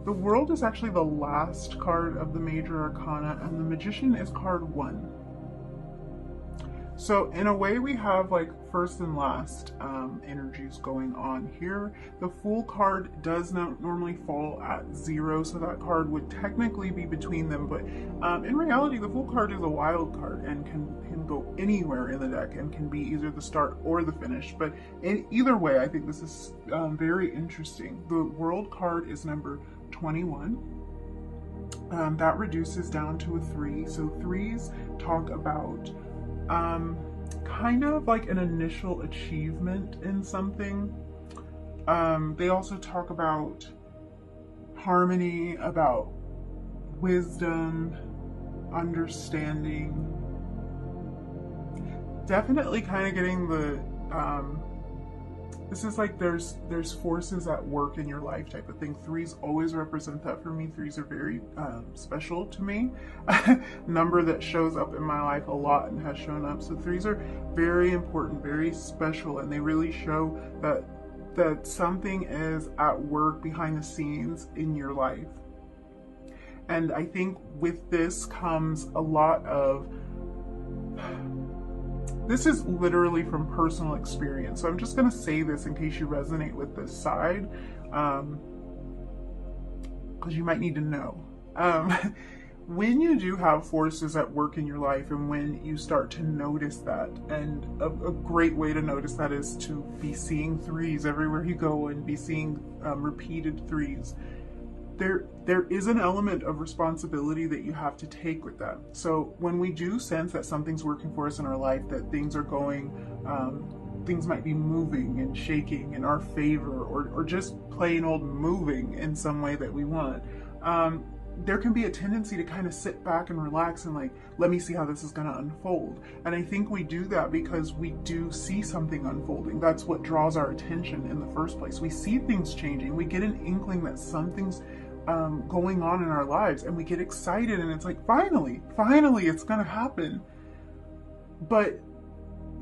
The World is actually the last card of the major arcana, and the Magician is card 1. So in a way, we have like first and last energies going on here. The Fool card does not normally fall at 0, so that card would technically be between them. But in reality, the Fool card is a wild card and can go anywhere in the deck and can be either the start or the finish. But in either way, I think this is very interesting. The World card is number 21. That reduces down to a 3. So 3s talk about kind of like an initial achievement in something. They also talk about harmony, about wisdom, understanding. Definitely kind of getting the this is like there's forces at work in your life type of thing. 3s always represent that for me. 3s are very special to me. Number that shows up in my life a lot and has shown up. So 3s are very important, very special, and they really show that something is at work behind the scenes in your life. And I think with this comes a lot of, this is literally from personal experience. So I'm just going to say this in case you resonate with this side, because you might need to know. When you do have forces at work in your life, and when you start to notice that, and a great way to notice that is to be seeing 3s everywhere you go and be seeing repeated 3s. There is an element of responsibility that you have to take with that. So when we do sense that something's working for us in our life, that things are going, things might be moving and shaking in our favor, or just plain old moving in some way that we want, there can be a tendency to kind of sit back and relax and like, let me see how this is going to unfold. And I think we do that because we do see something unfolding. That's what draws our attention in the first place. We see things changing. We get an inkling that something's going on in our lives, and we get excited, and it's like, finally it's going to happen. But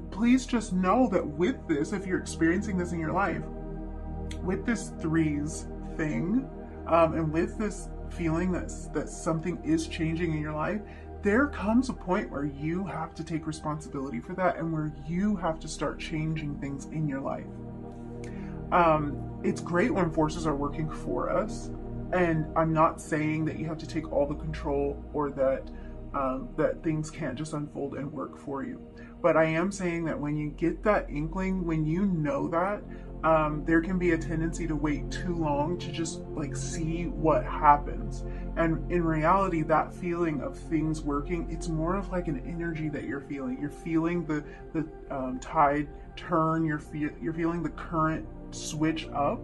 please just know that with this, if you're experiencing this in your life, with this 3s thing, and with this feeling that something is changing in your life, there comes a point where you have to take responsibility for that, and where you have to start changing things in your life. It's great when forces are working for us, and I'm not saying that you have to take all the control, or that that things can't just unfold and work for you. But I am saying that when you get that inkling, when you know that, there can be a tendency to wait too long to just like see what happens. And in reality, that feeling of things working, it's more of like an energy that you're feeling. You're feeling the tide turn. You're feeling the current switch up,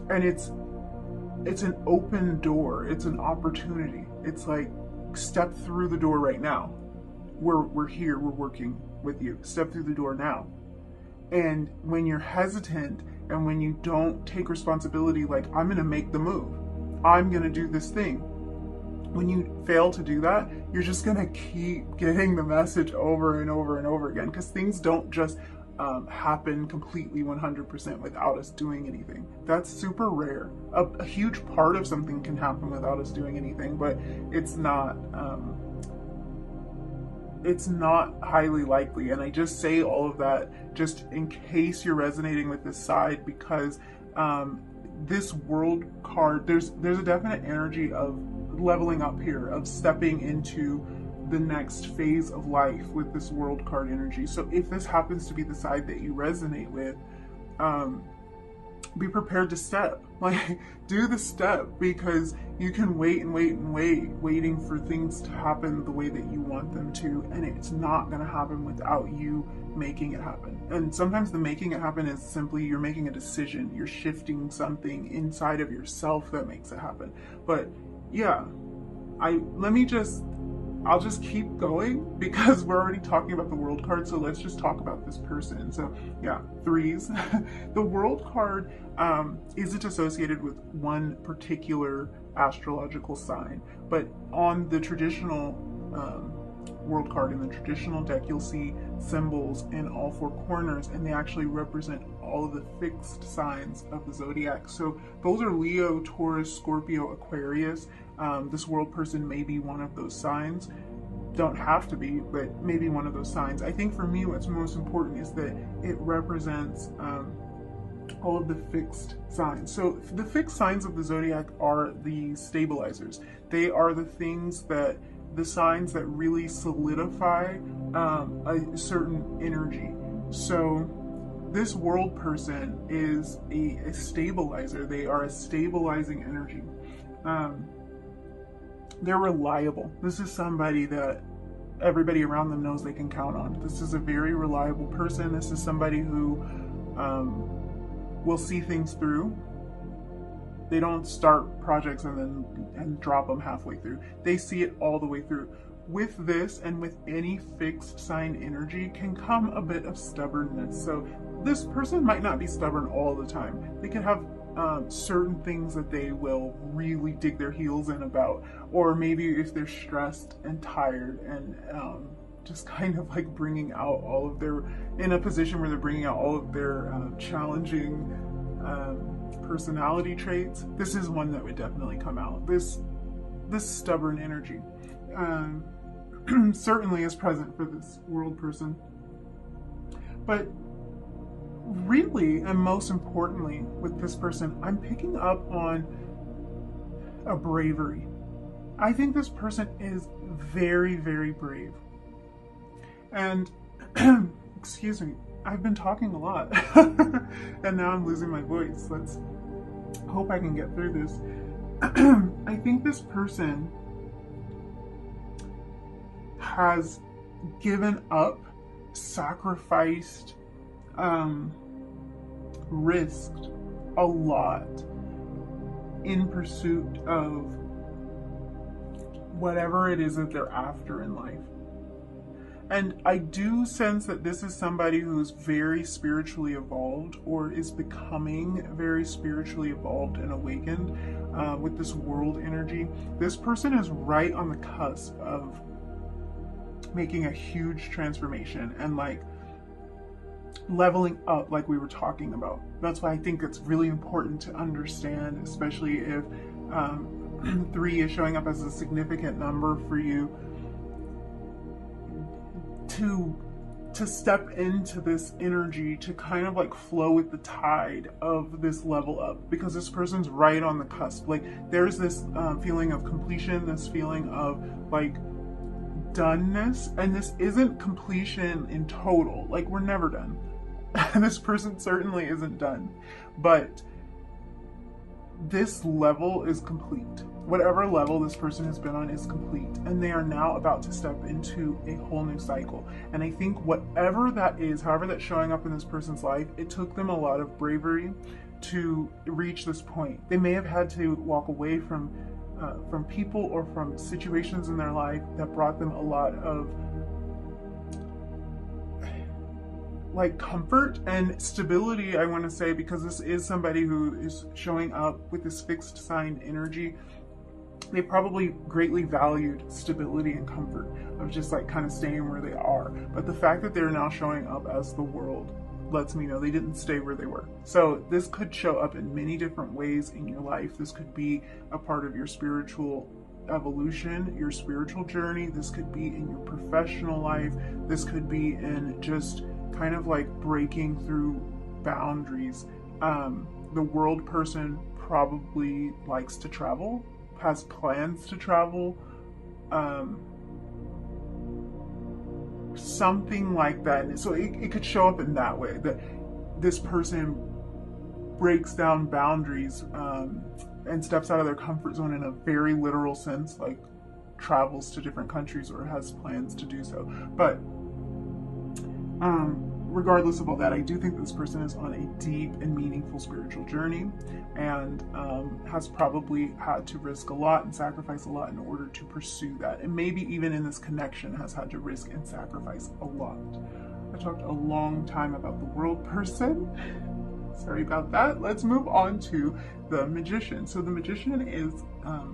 and it's an open door. It's an opportunity. It's like, step through the door right now. We're here. We're working with you. Step through the door now. And when you're hesitant, and when you don't take responsibility, like, I'm going to make the move, I'm going to do this thing, when you fail to do that, you're just going to keep getting the message over and over and over again, because things don't just happen completely 100% without us doing anything. That's super rare. A huge part of something can happen without us doing anything, but it's not highly likely. And I just say all of that just in case you're resonating with this side, because this World card, there's a definite energy of leveling up here, of stepping into the next phase of life with this World card energy. So if this happens to be the side that you resonate with, be prepared to step. Like, do the step, because you can wait and wait and wait, waiting for things to happen the way that you want them to, and it's not going to happen without you making it happen. And sometimes the making it happen is simply you're making a decision, you're shifting something inside of yourself that makes it happen. But yeah, I'll just keep going, because we're already talking about the World card, so let's just talk about this person. So yeah, 3s. The World card isn't associated with one particular astrological sign, but on the traditional world card in the traditional deck, you'll see symbols in all four corners, and they actually represent all of the fixed signs of the zodiac. So those are Leo, Taurus, Scorpio, Aquarius. This world person may be one of those signs. Don't have to be, but maybe one of those signs. I think for me, what's most important is that it represents all of the fixed signs. So the fixed signs of the zodiac are the stabilizers. They are the things that, the signs that really solidify a certain energy. So this world person is a stabilizer. They are a stabilizing energy. They're reliable. This is somebody that everybody around them knows they can count on. This is a very reliable person. This is somebody who will see things through. They don't start projects and drop them halfway through. They see it all the way through. With this and with any fixed sign energy can come a bit of stubbornness. So this person might not be stubborn all the time. They can have certain things that they will really dig their heels in about, or maybe if they're stressed and tired and just kind of like bringing out all of their, in a position where they're bringing out all of their challenging personality traits. This is one that would definitely come out. This stubborn energy certainly is present for this world person. But really, and most importantly with this person, I'm picking up on a bravery. I think this person is very, very brave. And excuse me, I've been talking a lot and now I'm losing my voice. Let's hope I can get through this. I think this person has given up, sacrificed, risked a lot in pursuit of whatever it is that they're after in life. And I do sense that this is somebody who's very spiritually evolved, or is becoming very spiritually evolved and awakened with this world energy. This person is right on the cusp of making a huge transformation and like leveling up, like we were talking about. That's why I think it's really important to understand, especially if 3 is showing up as a significant number for you, to step into this energy, to kind of like flow with the tide of this level up, because this person's right on the cusp. Like there's this feeling of completion, this feeling of like doneness, and this isn't completion in total. Like we're never done. This person certainly isn't done, but this level is complete. Whatever level this person has been on is complete, and they are now about to step into a whole new cycle. And I think whatever that is, however that's showing up in this person's life, it took them a lot of bravery to reach this point. They may have had to walk away from people or from situations in their life that brought them a lot of like comfort and stability, I want to say, because this is somebody who is showing up with this fixed sign energy. They probably greatly valued stability and comfort of just like kind of staying where they are. But the fact that they're now showing up as the world lets me know they didn't stay where they were. So this could show up in many different ways in your life. This could be a part of your spiritual evolution, your spiritual journey. This could be in your professional life. This could be in just kind of like breaking through boundaries. The world person probably likes to travel, has plans to travel, something like that. So it could show up in that way, that this person breaks down boundaries and steps out of their comfort zone in a very literal sense, like travels to different countries or has plans to do so. But regardless of all that, I do think this person is on a deep and meaningful spiritual journey, and has probably had to risk a lot and sacrifice a lot in order to pursue that. And maybe even in this connection has had to risk and sacrifice a lot. I talked a long time about the world person. Sorry about that. Let's move on to the Magician. So the Magician is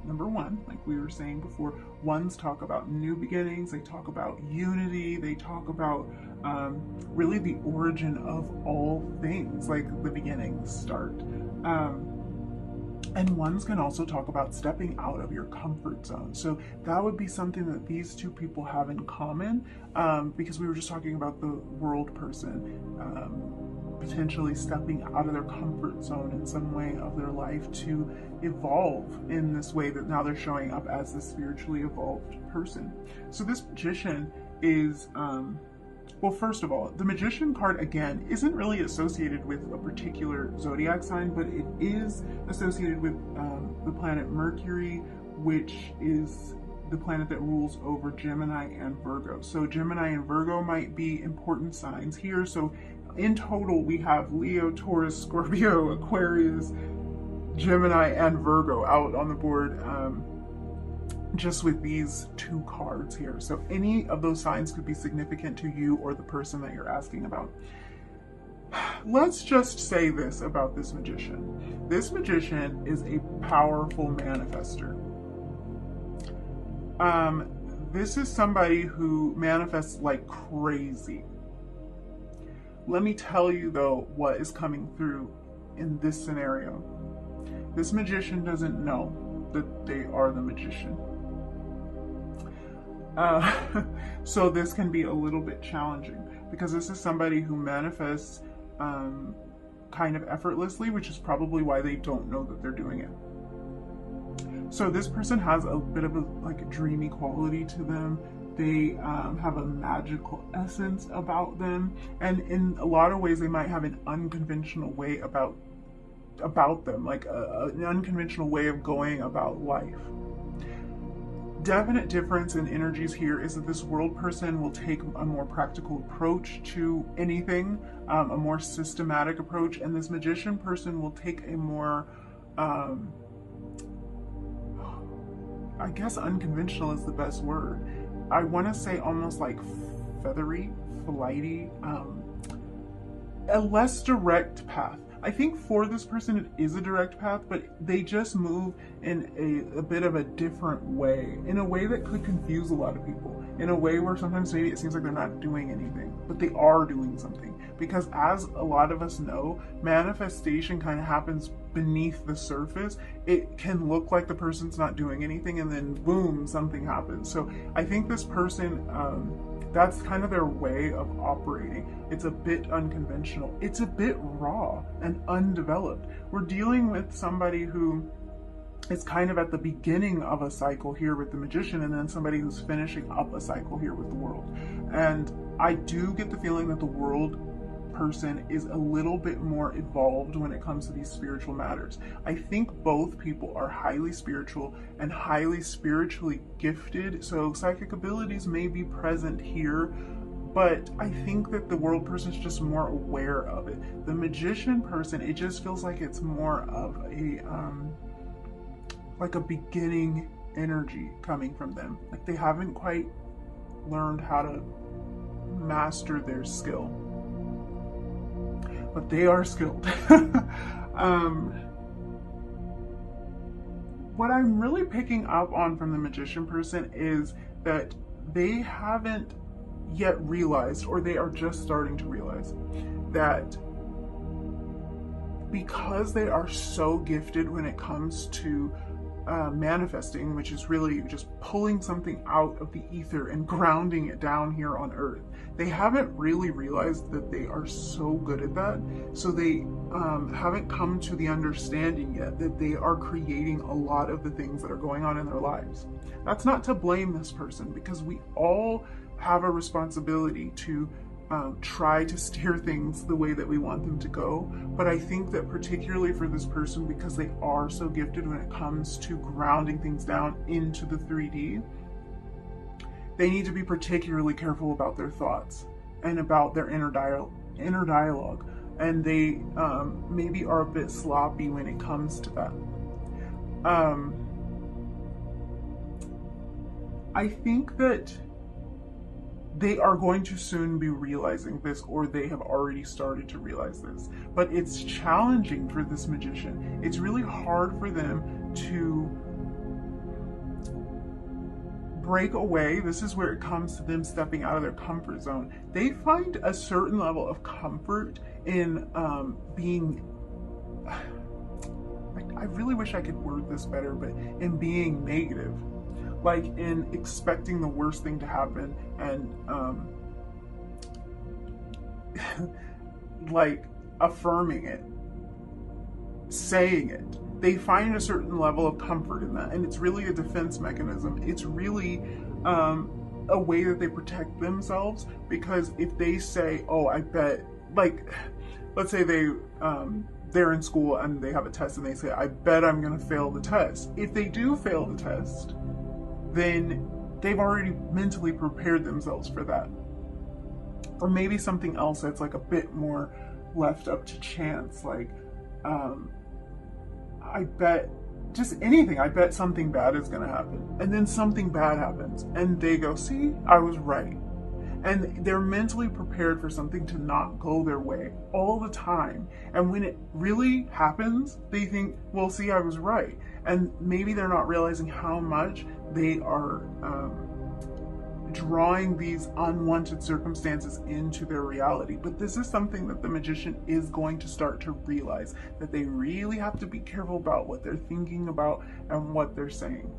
number one, like we were saying before. Ones talk about new beginnings. They talk about unity. They talk about really the origin of all things, like the beginnings start. And ones can also talk about stepping out of your comfort zone. So that would be something that these two people have in common, because we were just talking about the world person potentially stepping out of their comfort zone in some way of their life to evolve in this way that now they're showing up as the spiritually evolved person. So this Magician is, well, first of all, the Magician card, again, isn't really associated with a particular zodiac sign, but it is associated with the planet Mercury, which is the planet that rules over Gemini and Virgo. So Gemini and Virgo might be important signs here. So in total, we have Leo, Taurus, Scorpio, Aquarius, Gemini, and Virgo out on the board, just with these two cards here. So any of those signs could be significant to you or the person that you're asking about. Let's just say this about this Magician. This Magician is a powerful manifester. This is somebody who manifests like crazy. Let me tell you though what is coming through in this scenario. This Magician doesn't know that they are the Magician. So this can be a little bit challenging because this is somebody who manifests kind of effortlessly, which is probably why they don't know that they're doing it. So this person has a bit of a dreamy quality to them. They have a magical essence about them, and in a lot of ways they might have an unconventional way about them, like an unconventional way of going about life. Definite difference in energies here is that this world person will take a more practical approach to anything, a more systematic approach, and this Magician person will take a more I guess unconventional is the best word. I want to say almost like feathery, flighty, a less direct path. I think for this person it is a direct path, but they just move in a bit of a different way, in a way that could confuse a lot of people, in a way where sometimes maybe it seems like they're not doing anything, but they are doing something. Because as a lot of us know, manifestation kind of happens beneath the surface. It can look like the person's not doing anything and then boom, something happens. So I think this person, that's kind of their way of operating. It's a bit unconventional. It's a bit raw and undeveloped. We're dealing with somebody who is kind of at the beginning of a cycle here with the Magician, and then somebody who's finishing up a cycle here with the World. And I do get the feeling that the World person is a little bit more evolved when it comes to these spiritual matters. I think both people are highly spiritual and highly spiritually gifted, so psychic abilities may be present here, but I think that the World person is just more aware of it. The Magician person, it just feels like it's more of a like a beginning energy coming from them. Like they haven't quite learned how to master their skill. But they are skilled. What I'm really picking up on from the Magician person is that they haven't yet realized, or they are just starting to realize, that because they are so gifted when it comes to manifesting, which is really just pulling something out of the ether and grounding it down here on earth. They haven't really realized that they are so good at that. So they haven't come to the understanding yet that they are creating a lot of the things that are going on in their lives. That's not to blame this person, because we all have a responsibility to try to steer things the way that we want them to go. But I think that particularly for this person, because they are so gifted when it comes to grounding things down into the 3D, they need to be particularly careful about their thoughts and about their inner dialogue. And they maybe are a bit sloppy when it comes to that. I think that they are going to soon be realizing this, or they have already started to realize this. But it's challenging for this magician. It's really hard for them to break away. This is where it comes to them stepping out of their comfort zone. They find a certain level of comfort in being, I really wish I could word this better, but in being negative. Like in expecting the worst thing to happen and like affirming it, saying it. They find a certain level of comfort in that, and it's really a defense mechanism. It's really a way that they protect themselves, because if they say, oh, I bet, like, let's say they're in school and they have a test and they say, I bet I'm gonna fail the test. If they do fail the test, then they've already mentally prepared themselves for that. Or maybe something else that's like a bit more left up to chance, like I bet just anything, I bet something bad is gonna happen. And then something bad happens and they go, see, I was right. And they're mentally prepared for something to not go their way all the time. And when it really happens, they think, well, see, I was right. And maybe they're not realizing how much they are drawing these unwanted circumstances into their reality. But this is something that the magician is going to start to realize, that they really have to be careful about what they're thinking about and what they're saying.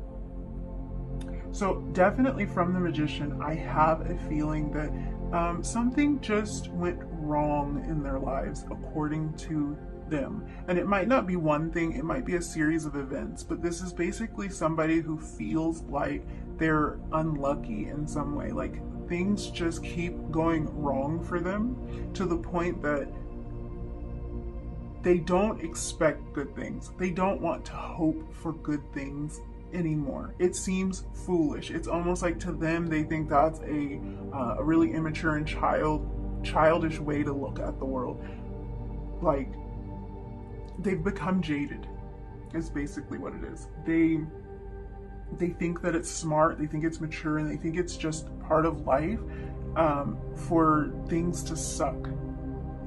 So definitely from the magician, I have a feeling that something just went wrong in their lives according to them. And it might not be one thing, it might be a series of events, but this is basically somebody who feels like they're unlucky in some way. Like things just keep going wrong for them to the point that they don't expect good things. They don't want to hope for good things anymore. It seems foolish. It's almost like to them, they think that's a really immature and childish way to look at the world. Like they've become jaded is basically what it is. They think that it's smart, they think it's mature, and they think it's just part of life for things to suck,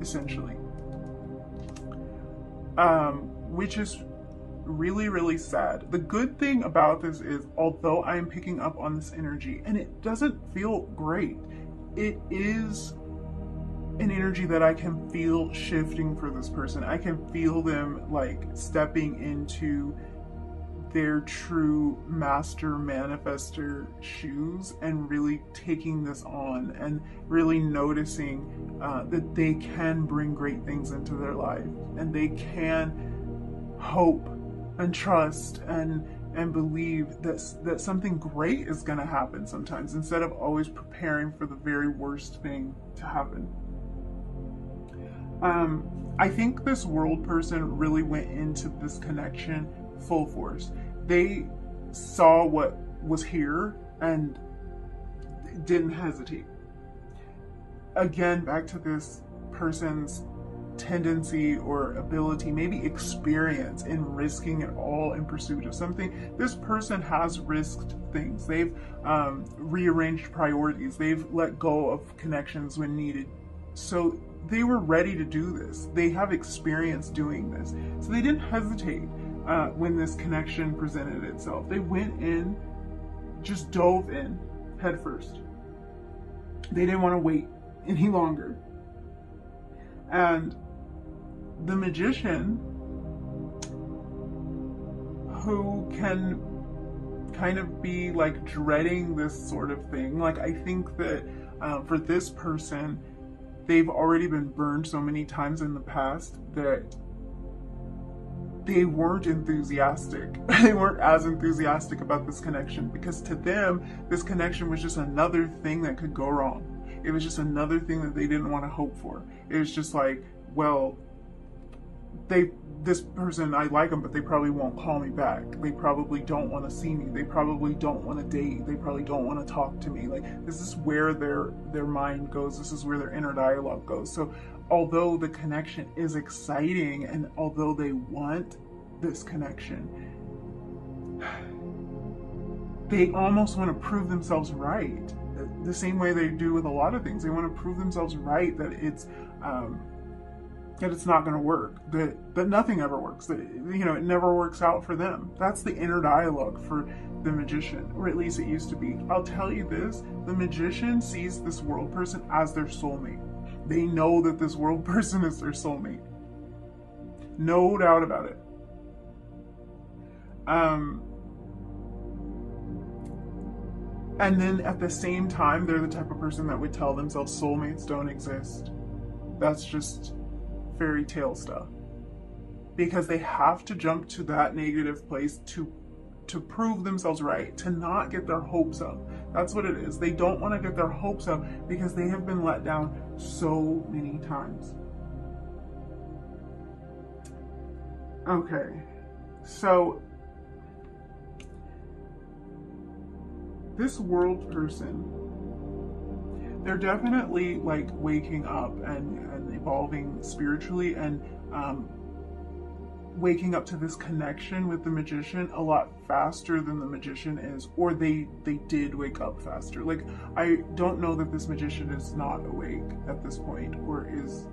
essentially. Which is really, really sad. The good thing about this is, although I am picking up on this energy and it doesn't feel great, it is an energy that I can feel shifting for this person. I can feel them like stepping into their true master manifestor shoes and really taking this on and really noticing that they can bring great things into their life, and they can hope and trust and believe that something great is going to happen sometimes, instead of always preparing for the very worst thing to happen. I think this world person really went into this connection full force. They saw what was here and didn't hesitate. Again, back to this person's tendency or ability, maybe experience in risking it all in pursuit of something. This person has risked things. They've rearranged priorities. They've let go of connections when needed. So they were ready to do this. They have experience doing this. So they didn't hesitate when this connection presented itself. They went in, just dove in head first. They didn't want to wait any longer. And the magician, who can kind of be like dreading this sort of thing, like I think that for this person, they've already been burned so many times in the past that they weren't enthusiastic. They weren't as enthusiastic about this connection, because to them, this connection was just another thing that could go wrong. It was just another thing that they didn't want to hope for. It was just like, well, this person, I like them, but they probably won't call me back. They probably don't want to see me. They probably don't want to date. They probably don't want to talk to me. Like, this is where their mind goes. This is where their inner dialogue goes. So although the connection is exciting, and although they want this connection, they almost want to prove themselves right. the same way they do with a lot of things. They want to prove themselves right, that it's not going to work, that nothing ever works, that, you know, it never works out for them. That's the inner dialogue for the magician, or at least it used to be. I'll tell you this, the magician sees this world person as their soulmate. They know that this world person is their soulmate. No doubt about it. And then at the same time, they're the type of person that would tell themselves soulmates don't exist. That's just fairy tale stuff. Because they have to jump to that negative place to prove themselves right, to not get their hopes up. That's what it is. They don't want to get their hopes up because they have been let down so many times. Okay, so this world person, they're definitely like waking up and evolving spiritually, and waking up to this connection with the magician a lot faster than the magician is, or they did wake up faster. Like, I don't know that this magician is not awake at this point, or is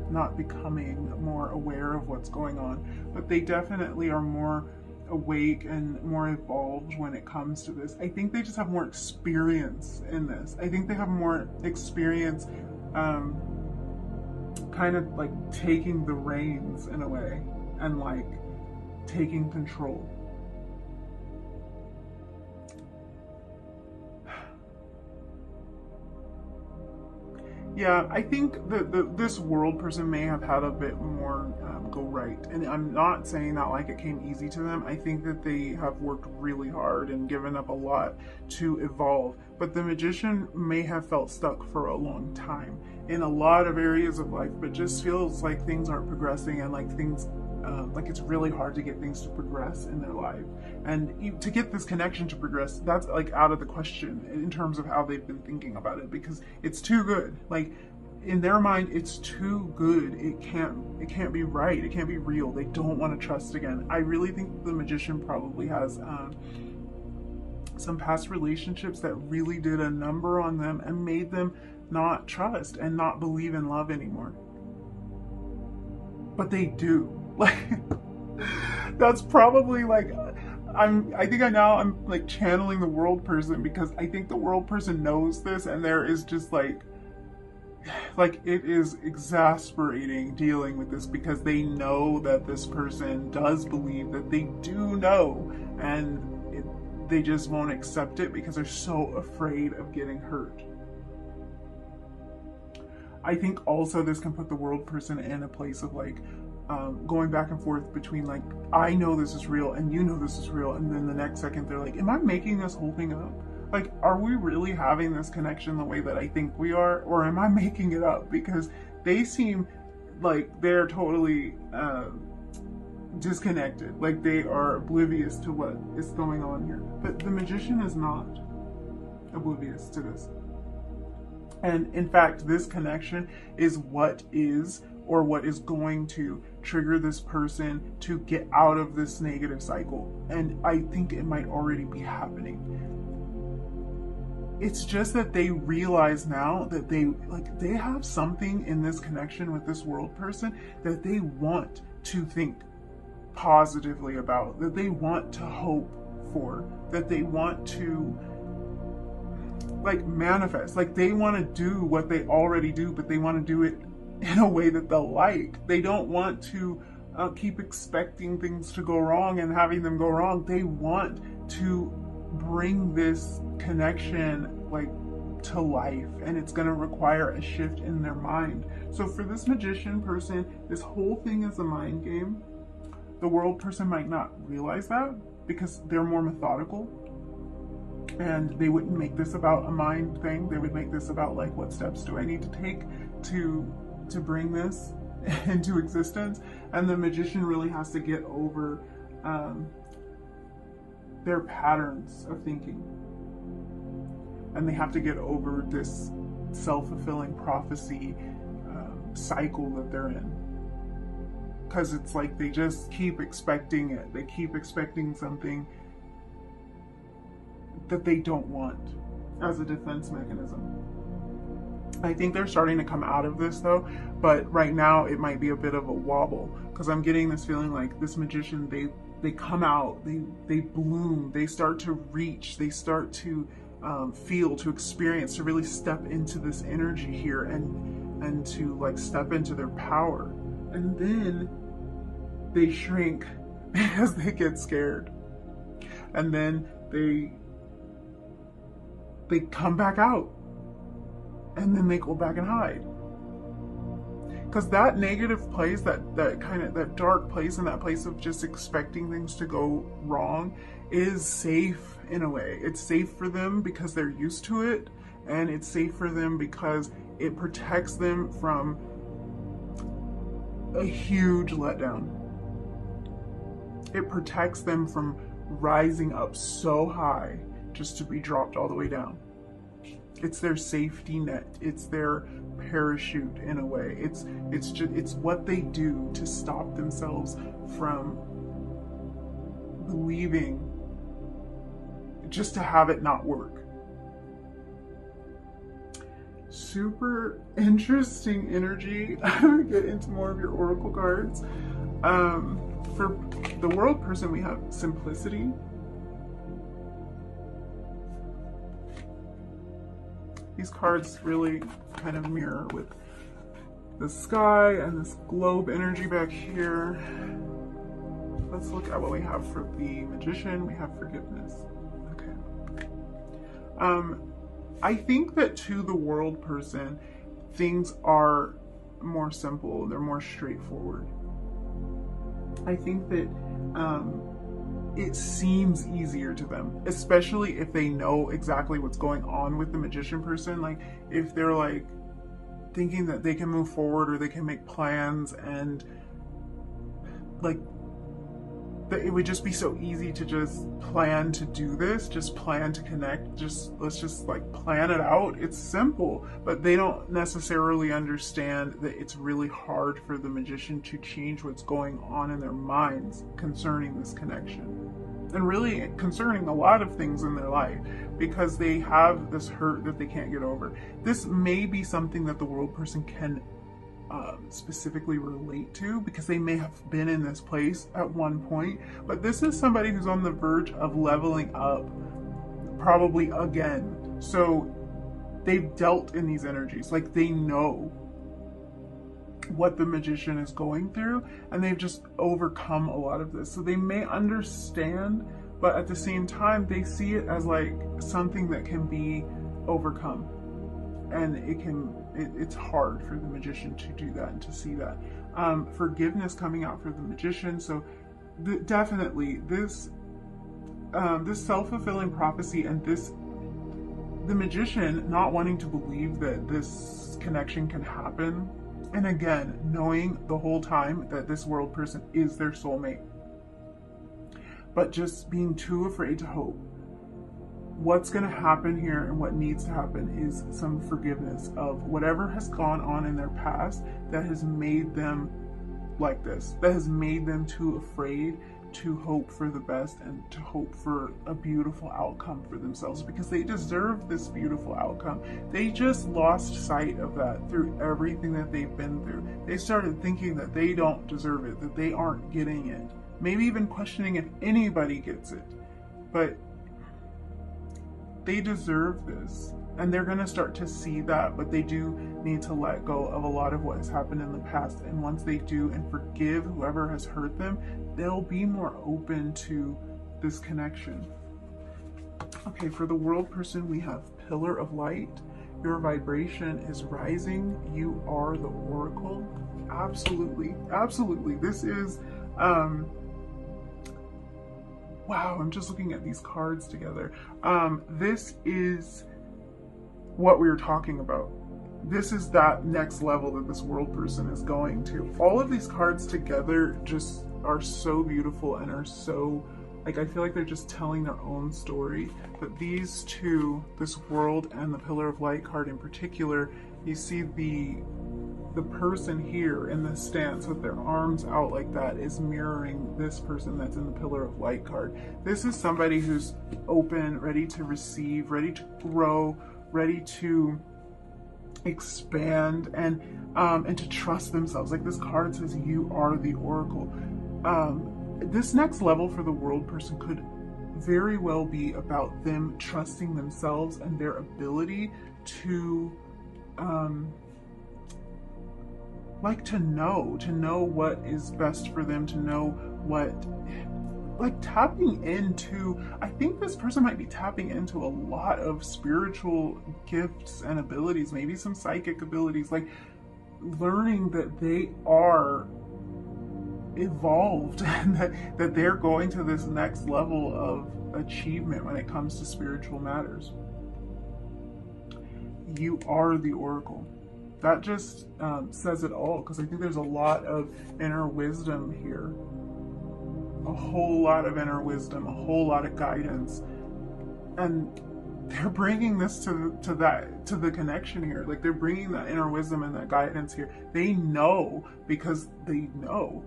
not becoming more aware of what's going on, but they definitely are more awake and more evolved when it comes to this. I think they just have more experience in this. I think they have more experience kind of like taking the reins in a way, and like taking control. Yeah, I think that this world person may have had a bit more go right. And I'm not saying that like it came easy to them. I think that they have worked really hard and given up a lot to evolve. But the magician may have felt stuck for a long time in a lot of areas of life, but just feels like things aren't progressing, and like things, like it's really hard to get things to progress in their life. And to get this connection to progress, that's like out of the question in terms of how they've been thinking about it, because it's too good. Like, in their mind, it's too good. It can't be right. It can't be real. They don't want to trust again. I really think the magician probably has some past relationships that really did a number on them and made them not trust and not believe in love anymore. But they do. Like, that's probably like, I'm like channeling the world person, because I think the world person knows this, and there is just like it is exasperating dealing with this, because they know that this person does believe that they do know, and they just won't accept it because they're so afraid of getting hurt. I think also this can put the world person in a place of like going back and forth between like, I know this is real and you know this is real, and then the next second they're like, am I making this whole thing up? Like, are we really having this connection the way that I think we are, or am I making it up? Because they seem like they're totally disconnected, like they are oblivious to what is going on here. But the magician is not oblivious to this. And in fact, this connection is what is going to trigger this person to get out of this negative cycle. And I think it might already be happening. It's just that they realize now that they have something in this connection with this world person that they want to think positively about, that they want to hope for, that they want to like manifest. Like, they want to do what they already do, but they want to do it in a way that they'll like. They don't want to keep expecting things to go wrong and having them go wrong. They want to bring this connection like to life, and it's going to require a shift in their mind. So for this magician person, this whole thing is a mind game. The world person might not realize that because they're more methodical, and they wouldn't make this about a mind thing. They would make this about like, what steps do I need to take to bring this into existence? And the magician really has to get over their patterns of thinking, and they have to get over this self-fulfilling prophecy cycle that they're in, because it's like they just keep expecting it. They keep expecting something that they don't want, as a defense mechanism. I think they're starting to come out of this though, but right now it might be a bit of a wobble, because I'm getting this feeling like this magician, they come out, they bloom, they start to reach, they start to feel, to experience, to really step into this energy here and to like step into their power. And then they shrink because they get scared. And then they come back out. And then they go back and hide. Because that negative place, that kind of, that dark place, and that place of just expecting things to go wrong is safe in a way. It's safe for them because they're used to it, and it's safe for them because it protects them from a huge letdown. It protects them from rising up so high just to be dropped all the way down. It's their safety net. It's their parachute in a way. It's what they do to stop themselves from believing, just to have it not work. Super interesting energy. I'm gonna get into more of your oracle cards. For the world person, we have simplicity. These cards really kind of mirror with the sky and this globe energy back here. Let's look at what we have for the magician. We have forgiveness. Okay. I think that to the world person, things are more simple. They're more straightforward. I think that it seems easier to them, especially if they know exactly what's going on with the magician person. Like if they're like thinking that they can move forward or they can make plans, and like it would just be so easy to just plan to do this, just plan to connect, let's just like plan it out. It's simple, but they don't necessarily understand that it's really hard for the magician to change what's going on in their minds concerning this connection, and really concerning a lot of things in their life, because they have this hurt that they can't get over. This may be something that the world person can specifically relate to, because they may have been in this place at one point, but this is somebody who's on the verge of leveling up, probably again. So they've dealt in these energies, like they know what the magician is going through, and they've just overcome a lot of this. So they may understand, but at the same time they see it as like something that can be overcome, and it's hard for the magician to do that and to see that. Forgiveness coming out for the magician. So definitely this self-fulfilling prophecy, and the magician not wanting to believe that this connection can happen, and again knowing the whole time that this world person is their soulmate, but just being too afraid to hope. What's going to happen here, and what needs to happen, is some forgiveness of whatever has gone on in their past that has made them like this, that has made them too afraid to hope for the best and to hope for a beautiful outcome for themselves, because they deserve this beautiful outcome. They just lost sight of that through everything that they've been through. They started thinking that they don't deserve it, that they aren't getting it, maybe even questioning if anybody gets it. But they deserve this, and they're going to start to see that, but they do need to let go of a lot of what has happened in the past. And once they do and forgive whoever has hurt them, they'll be more open to this connection. Okay, for the world person, we have Pillar of Light. Your vibration is rising. You are the oracle. Absolutely, absolutely. This is wow, I'm just looking at these cards together. This is what we were talking about. This is that next level that this world person is going to. All of these cards together just are so beautiful and are so, like, I feel like they're just telling their own story. But these two, this world and the Pillar of Light card in particular, you see the the person here in this stance with their arms out like that is mirroring this person that's in the Pillar of Light card. This is somebody who's open, ready to receive, ready to grow, ready to expand, and to trust themselves. Like this card says, you are the oracle. This next level for the world person could very well be about them trusting themselves and their ability to like to know what is best for them, to know what, like tapping into, I think this person might be tapping into a lot of spiritual gifts and abilities, maybe some psychic abilities, like learning that they are evolved and that they're going to this next level of achievement when it comes to spiritual matters. You are the oracle. That just says it all, because I think there's a lot of inner wisdom here. A whole lot of inner wisdom, a whole lot of guidance. And they're bringing this to the connection here. Like they're bringing that inner wisdom and that guidance here. They know because they know.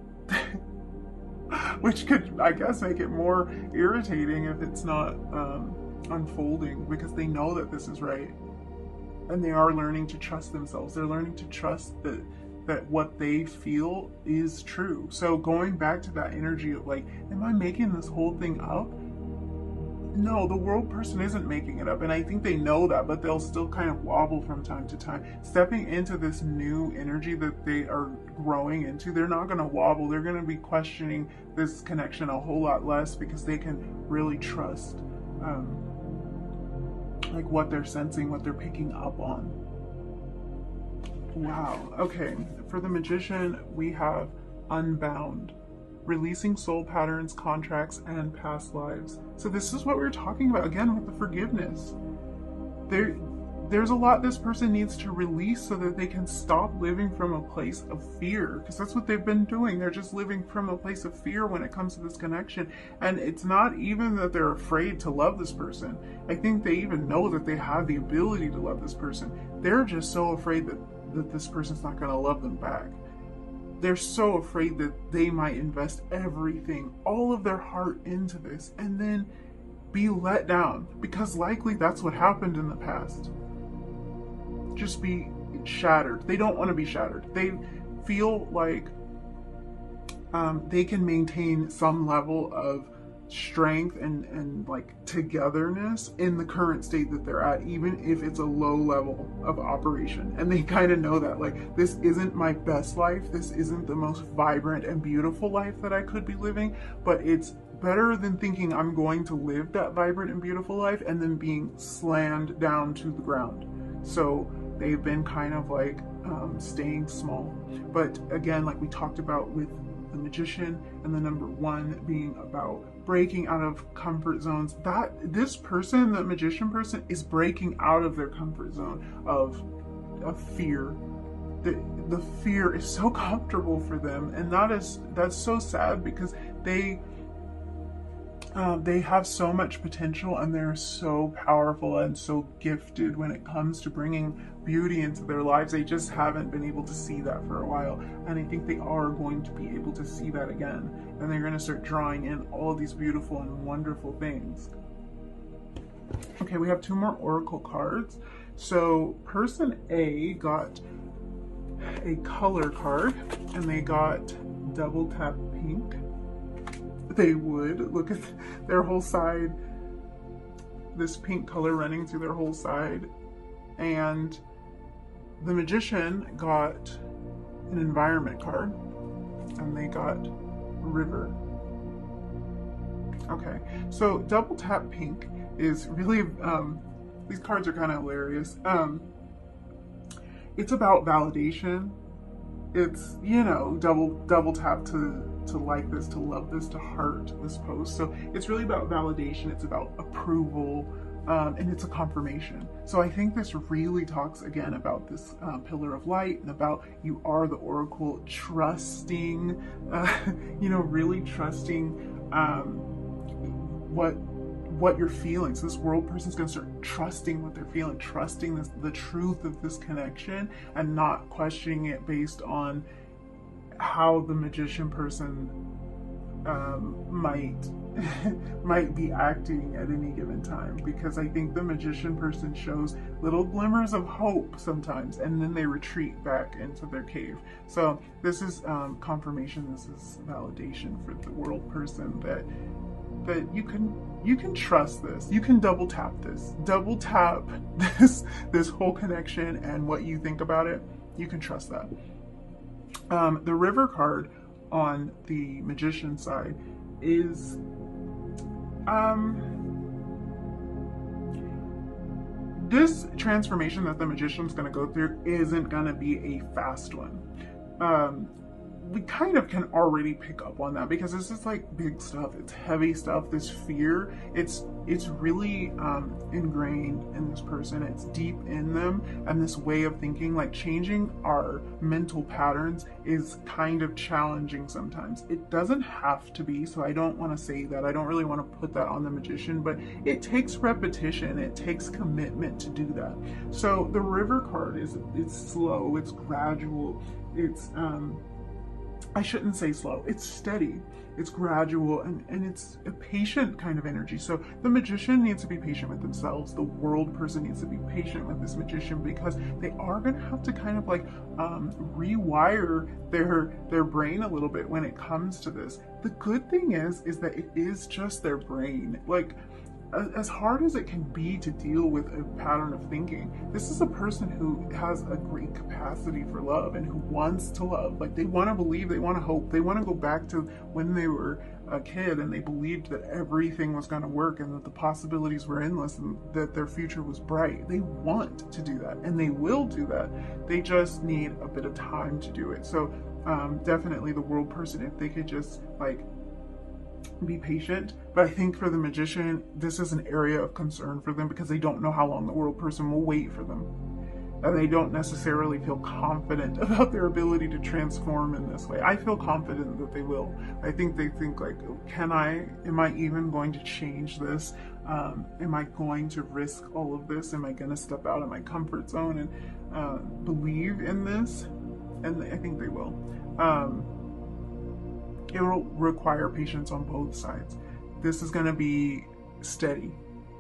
Which could, I guess, make it more irritating if it's not unfolding, because they know that this is right. And they are learning to trust themselves. They're learning to trust that what they feel is true. So going back to that energy of like, am I making this whole thing up? No, the world person isn't making it up. And I think they know that, but they'll still kind of wobble from time to time. Stepping into this new energy that they are growing into, they're not going to wobble. They're going to be questioning this connection a whole lot less, because they can really trust like what they're sensing, what they're picking up on. Wow. Okay. For the Magician, we have Unbound. Releasing soul patterns, contracts, and past lives. So this is what we were talking about again with the forgiveness. There's a lot this person needs to release so that they can stop living from a place of fear, because that's what they've been doing. They're just living from a place of fear when it comes to this connection. And it's not even that they're afraid to love this person. I think they even know that they have the ability to love this person. They're just so afraid that this person's not going to love them back. They're so afraid that they might invest everything, all of their heart into this, and then be let down, because likely that's what happened in the past. Just be shattered. They don't want to be shattered. They feel like they can maintain some level of strength and like togetherness in the current state that they're at, even if it's a low level of operation. And they kind of know that, like, this isn't my best life, this isn't the most vibrant and beautiful life that I could be living, but it's better than thinking I'm going to live that vibrant and beautiful life and then being slammed down to the ground. So they've been kind of like staying small. But again, like we talked about with the Magician, and the number one being about breaking out of comfort zones, that this person, the Magician person, is breaking out of their comfort zone of fear. The fear is so comfortable for them, and that's so sad, because they have so much potential, and they're so powerful and so gifted when it comes to bringing beauty into their lives. They just haven't been able to see that for a while, and I think they are going to be able to see that again, and they're going to start drawing in all these beautiful and wonderful things. Okay, we have two more oracle cards. So person A got a color card, and they got double tap pink. They would look at their whole side, this pink color running through their whole side. And the Magician got an environment card, and they got river. Okay, so double tap pink is really these cards are kind of hilarious. It's about validation. It's, you know, double tap to like this, to love this, to heart this post. So it's really about validation. It's about approval, and it's a confirmation. So I think this really talks again about this pillar of light, and about you are the oracle, trusting, you know, really trusting what what you're feeling. So this world person's going to start trusting what they're feeling, trusting the truth of this connection, and not questioning it based on how the magician person might be acting at any given time. Because I think the magician person shows little glimmers of hope sometimes, and then they retreat back into their cave. So this is confirmation, this is validation for the world person that you can trust this. You can double tap this whole connection and what you think about it. You can trust that. The River card on the magician side is this transformation that the magician's going to go through isn't going to be a fast one. We kind of can already pick up on that, because this is like big stuff. It's heavy stuff. This fear, it's really ingrained in this person. It's deep in them, and this way of thinking, like changing our mental patterns, is kind of challenging sometimes. It doesn't have to be, so I don't want to say that. I don't really want to put that on the magician, but it takes repetition. It takes commitment to do that. So the River card it's slow, it's gradual, it's I shouldn't say slow, it's steady, it's gradual, and it's a patient kind of energy. So the magician needs to be patient with themselves. The world person needs to be patient with this magician, because they are going to have to kind of like rewire their brain a little bit when it comes to this. The good thing is that it is just their brain. Like, as hard as it can be to deal with a pattern of thinking, this is a person who has a great capacity for love and who wants to love. Like, they want to believe, they want to hope, they want to go back to when they were a kid and they believed that everything was going to work and that the possibilities were endless and that their future was bright. They want to do that, and they will do that. They just need a bit of time to do it. So definitely the world person, if they could just like be patient. But I think for the magician, this is an area of concern for them, because they don't know how long the world person will wait for them, and they don't necessarily feel confident about their ability to transform in this way. I feel confident that they will. I think they think like, am I even going to change this? Am I going to risk all of this? Am I going to step out of my comfort zone and believe in this? And I think they will. It will require patience on both sides. This is going to be steady,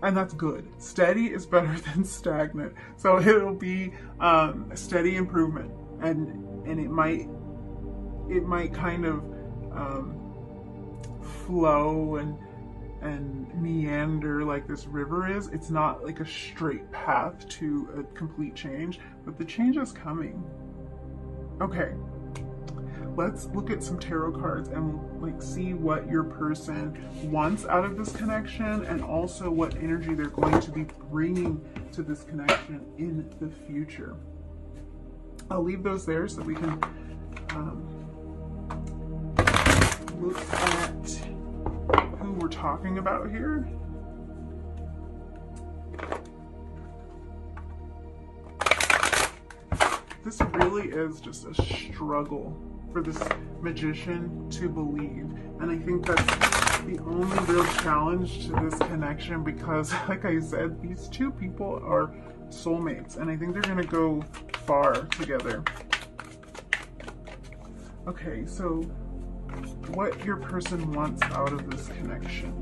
and that's good. Steady is better than stagnant. So it'll be steady improvement, and it might kind of flow and meander like this river is. It's not like a straight path to a complete change, but the change is coming. Okay. Let's look at some tarot cards and like see what your person wants out of this connection, and also what energy they're going to be bringing to this connection in the future. I'll leave those there so we can look at who we're talking about here. This really is just a struggle for this magician to believe, and I think that's the only real challenge to this connection, because like I said, these two people are soulmates, and I think they're gonna go far together. Okay, so what your person wants out of this connection.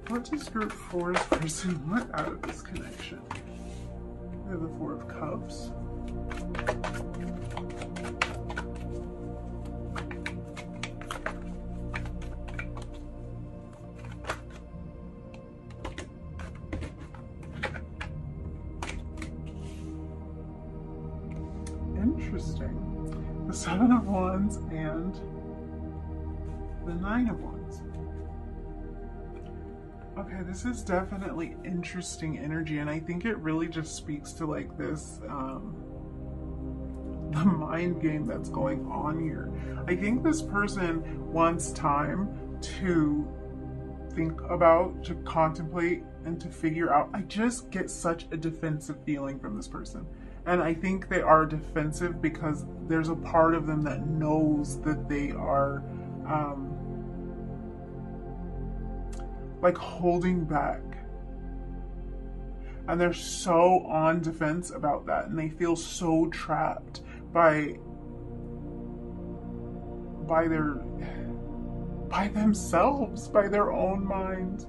What does group 4's person want out of this connection? We have the 4 of Cups. Interesting. The 7 of Wands and the 9 of Wands. Okay, this is definitely interesting energy, and I think it really just speaks to like this the mind game that's going on here. I think this person wants time to think about, to contemplate, and to figure out. I just get such a defensive feeling from this person, And I think they are defensive because there's a part of them that knows that they are like holding back. And they're so on defense about that. And they feel so trapped by themselves, by their own minds.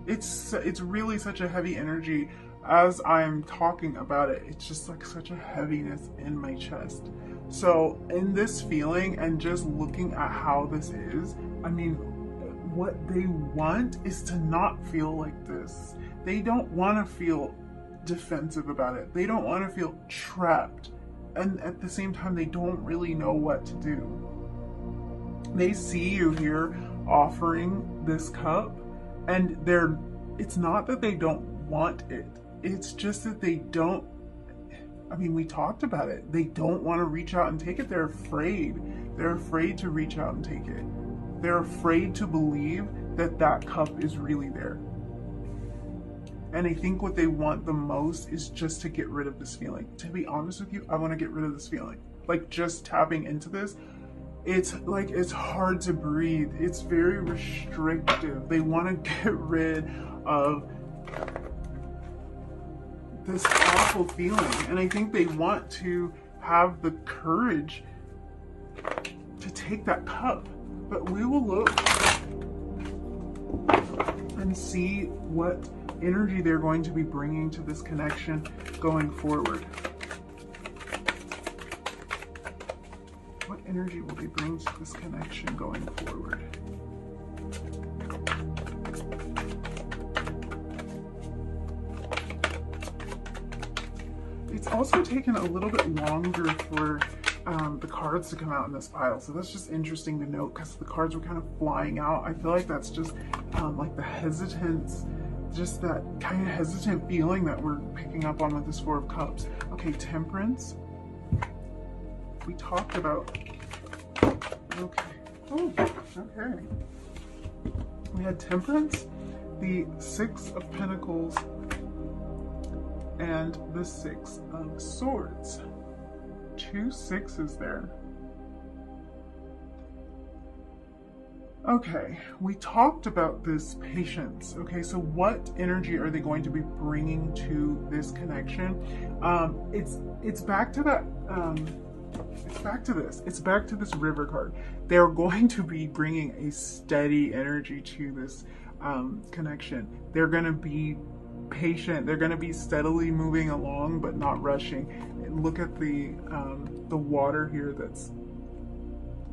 It's really such a heavy energy. As I'm talking about it, it's just like such a heaviness in my chest. So in this feeling and just looking at how this is, I mean, what they want is to not feel like this. They don't want to feel defensive about it. They don't want to feel trapped. And at the same time, they don't really know what to do. They see you here offering this cup, and it's not that they don't want it. It's just that they don't, I mean, we talked about it. They don't want to reach out and take it. They're afraid. They're afraid to reach out and take it. They're afraid to believe that that cup is really there. And I think what they want the most is just to get rid of this feeling. To be honest with you, I want to get rid of this feeling. Like, just tapping into this, it's like, it's hard to breathe. It's very restrictive. They want to get rid of this awful feeling. And I think they want to have the courage to take that cup. But we will look and see what energy they're going to be bringing to this connection going forward. What energy will they bring to this connection going forward? It's also taken a little bit longer for the cards to come out in this pile, so that's just interesting to note because the cards were kind of flying out. I feel like that's just like the hesitance, just that kind of hesitant feeling that we're picking up on with this Four of Cups. Okay, Temperance. We talked about. Okay. Oh, okay. We had Temperance, the Six of Pentacles, and the Six of Swords. 2 sixes there. Okay, we talked about this patience. Okay, so what energy are they going to be bringing to this connection? It's back to that. It's back to this. It's back to this River card. They're going to be bringing a steady energy to this connection. They're going to be patient. They're going to be steadily moving along, but not rushing. Look at the water here that's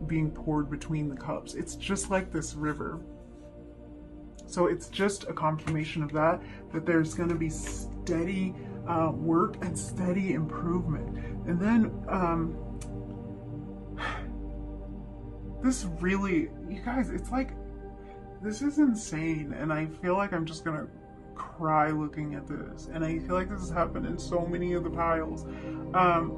being poured between the cups. It's just like this river. So it's just a confirmation of that there's going to be steady work and steady improvement. And then this really, you guys, it's like, this is insane. And I feel like I'm just going to cry looking at this, and I feel like this has happened in so many of the piles.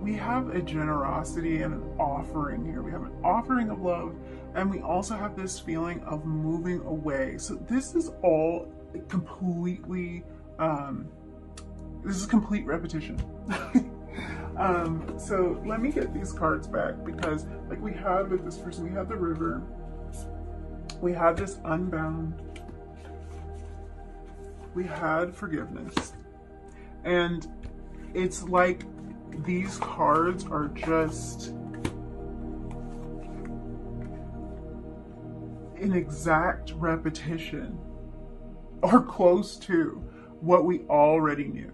We have a generosity and an offering here. We have an offering of love, and we also have this feeling of moving away. So this is all completely this is complete repetition. So let me get these cards back, because like we had with this person, we had the River, we had this Unbound, we had Forgiveness, and it's like these cards are just an exact repetition or close to what we already knew.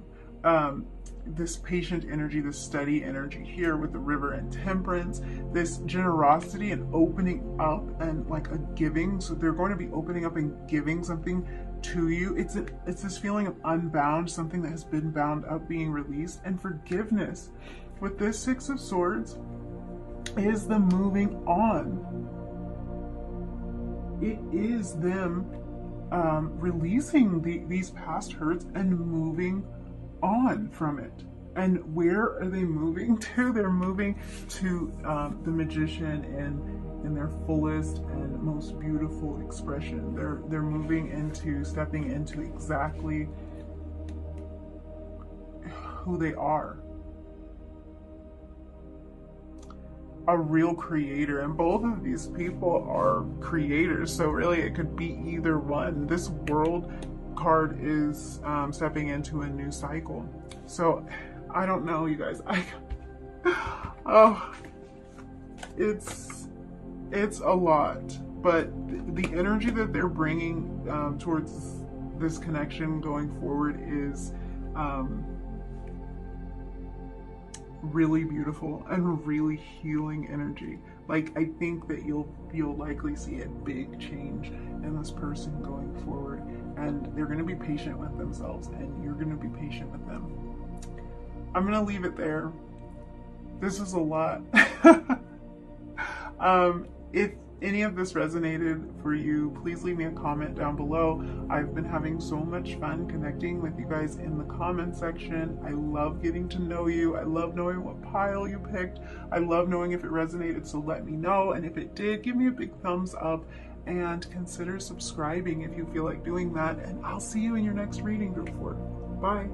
This patient energy, this steady energy here with the River and Temperance, this generosity and opening up and like a giving. So they're going to be opening up and giving something to you. It's this feeling of unbound, something that has been bound up being released. And forgiveness with this Six of Swords is the moving on. It is them releasing these past hurts and moving on from it. And where are they moving to? They're moving to the Magician in their fullest and most beautiful expression. They're moving into, stepping into exactly who they are. A real creator, and both of these people are creators, so really it could be either one. This World card is stepping into a new cycle. So I don't know, you guys. Oh, it's a lot, but the energy that they're bringing towards this connection going forward is really beautiful and really healing energy. Like, I think that you'll likely see a big change in this person going forward, and they're going to be patient with themselves, and you're going to be patient with them. I'm going to leave it there. This is a lot. If any of this resonated for you, please leave me a comment down below. I've been having so much fun connecting with you guys in the comment section. I love getting to know you. I love knowing what pile you picked. I love knowing if it resonated, so let me know. And if it did, give me a big thumbs up and consider subscribing if you feel like doing that. And I'll see you in your next reading, group 4. Bye.